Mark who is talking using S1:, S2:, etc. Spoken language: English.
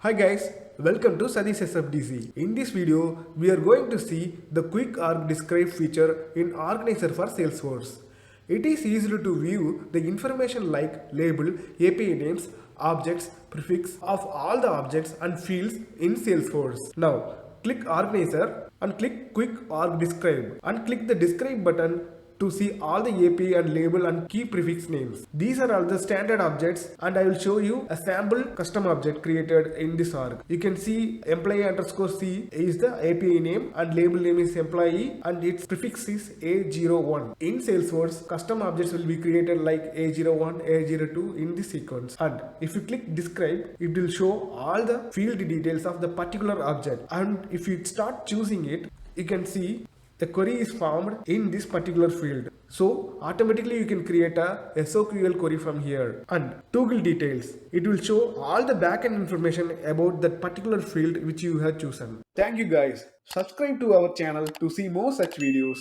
S1: Hi guys, welcome to Sadi's SFDC. In this video, we are going to see the quick arg describe feature in organizer for Salesforce. It is easy to view the information like label, API names, objects, prefix of all the objects and fields in Salesforce. Now, click organizer and click quick arg describe and click the describe button to see all the API and label and key prefix names. These are all the standard objects and I will show you a sample custom object created in this org. You can see employee underscore C is the API name and label name is employee and its prefix is A01. In Salesforce, custom objects will be created like A01, A02 in this sequence. And if you click describe, it will show all the field details of the particular object. And if you start choosing it, you can see the query is formed in this particular field. So automatically you can create a SOQL query from here. And toggle details. It will show all the backend information about that particular field which you have chosen. Thank you guys. Subscribe to our channel to see more such videos.